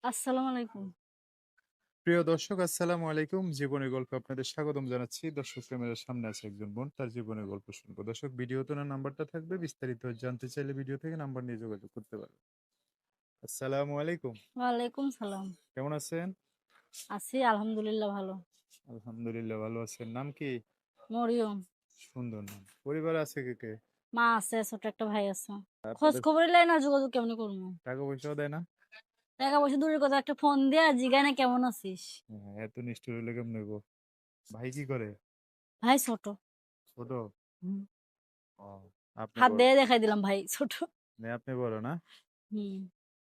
আসসালামু আলাইকুম। প্রিয় দর্শক আসসালামু আলাইকুম। জীবনের গল্পে আপনাদের স্বাগতম জানাচ্ছি। দর্শক ক্যামেরার সামনে আছে একজন বোন, তার জীবনের গল্প শুনবো। দর্শক ভিডিওতে ওনার নাম্বারটা থাকবে, বিস্তারিত জানতে চাইলে ভিডিও থেকে নাম্বার নিয়ে যোগাযোগ করতে পারবেন। আসসালামু আলাইকুম। ওয়ালাইকুম সালাম। কেমন আছেন? আছি আলহামদুলিল্লাহ ভালো। আলহামদুলিল্লাহ ভালো আছেন। নাম কি? মরিয়ম। সুন্দর নাম। পরিবারে আছে কে কে? মা আছে, ছোট একটা ভাই আছে। খোঁজ আপনাদের খবরই লাই না, যোগাযোগ কেমনে করবো? টাকা পয়সাও দেয় না? টাকা পয়সা দূরের কথা, একটা ফোন দিয়া জিগায় না কেমন আছিস? হ্যাঁ, এত নিষ্ঠুর হলে কেমনে গো? ভাই কি করে? ভাই ছোট। ছোট? হুম। ও, আপনি হাত বড়। দিয়ে দেখাই দিলাম ভাই ছোট। আপনি বড় না? হুম।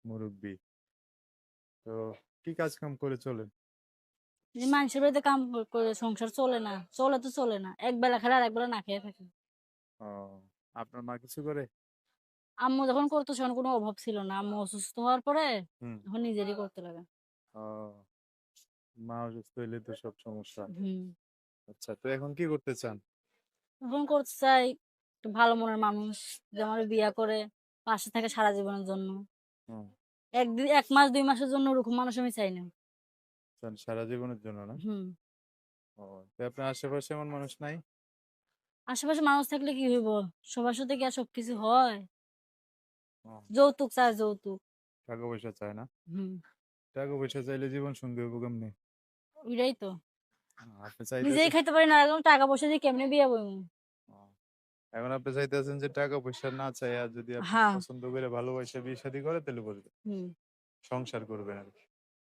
মুরব্বি। তো কি কাজ কাম করে চলেন? যে মানুষের বাড়িতে কাম করে সংসার চলে না, চলে তো চলে না, এক বেলা খেলে আর এক বেলা না খেয়ে থাকে। ও, আপনার মা কিছু করে? আম্মু যখন করতো তখন কোনো অভাব ছিল না, আম্মু অসুস্থ হওয়ার পরে হুম। এখন নিজেরই করতে লাগে। ও, মা অসুস্থ হইলে তো সব সমস্যা। হুম। আচ্ছা, তো এখন কি করতে চান? এখন করতে চাই একটু ভালো মনের মানুষ, যে আমার বিয়া করে পাশে থাকে সারা জীবনের জন্য। হুম, একদিন ১ মাস ২ মাসের জন্য ওরকম মানুষ আমি চাই না। চান সারা জীবনের জন্য না? হুম। ও, তো আপনার আশেপাশে এমন মানুষ নাই? আশেপাশে মানুষ থাকলে কি হইব? সবার সাথে কি আর সবকিছু হয়? ও, যৌতুক চায় যৌতুক। টাকা পয়সা চায় না? হুম। টাকা পয়সা চাইলে জীবন সঙ্গী হবো কেমনে? ওইটাই তো। আপনি নিজেই চাইতেছেন। খাইতে পারি না, এখন টাকা পয়সা দিয়ে কেমনে বিয়া বইমু? ও, এখন আপনি চাইতেছেন যে টাকা পয়সা না চাই, আর যদি আপনি হ্যাঁ। পছন্দ করে ভালোবাসা বিয়ে শাদী করে তাহলে বলবেন হুম। সংসার করবেন আর কি।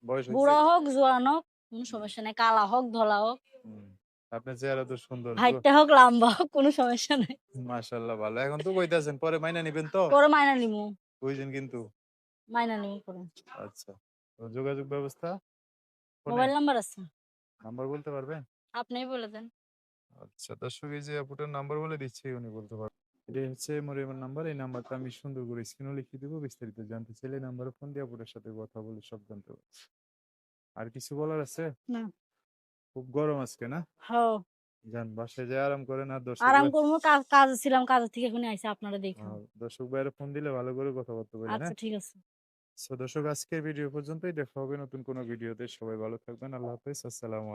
বয়স হয়েছে? বুড়া হোক, জোয়ান হোক, কোন হুম, সমস্যা নাই। কালা হোক, ধলা হোক, হুম। আপনার চেহারা তো সুন্দর গো। হাইট্টা হোক, লাম্বা হোক, কোন সমস্যা নাই। মাশাআল্লাহ ভালো। এখন তো কইতাছেন পরে মাইনা নিবেন তো? পরে মাইনা নিমু। বুঝছেন কিন্তু। মাইনা নিমু পরে। আচ্ছা। তো যোগাযোগ ব্যবস্থা ফোনে? মোবাইল নাম্বার আছে। নাম্বার বলতে পারবেন? আপনিই বলে দেন। আচ্ছা, দর্শক এই যে আপুটার নাম্বার বলে দিচ্ছি, উনি বলতে পারবেন। এটাই হচ্ছে মরিয়মের নাম্বার। এই নাম্বারটা আমি সুন্দর করে স্ক্রিনেও লিখে দিব। বিস্তারিত জানতে চাইলে এই নাম্বারে ফোন দিয়ে আপুটার সাথে কথা বলে সব জানতে পারবেন। আর কিছু বলার আছে? না। খুব গরম আজকে না? হও। যান বাসায় যেয়ে আরাম করেন। আর দর্শক আরাম ভাই, করবো, কাজে ছিলাম, কাজের থেকে এখনই আইসা আপনারা দেইখা। দর্শক ভাইয়েরা ফোন দিলে ভালো করে কথাবার্তা বলেন, আচ্ছা হ্যাঁ? ঠিক আছে। সো দর্শক আজকের ভিডিও পর্যন্তই। দেখা হবে নতুন কোনো ভিডিওতে। সবাই ভালো থাকবেন। আল্লাহ হাফেজ। আসসালামু আলাইকুম।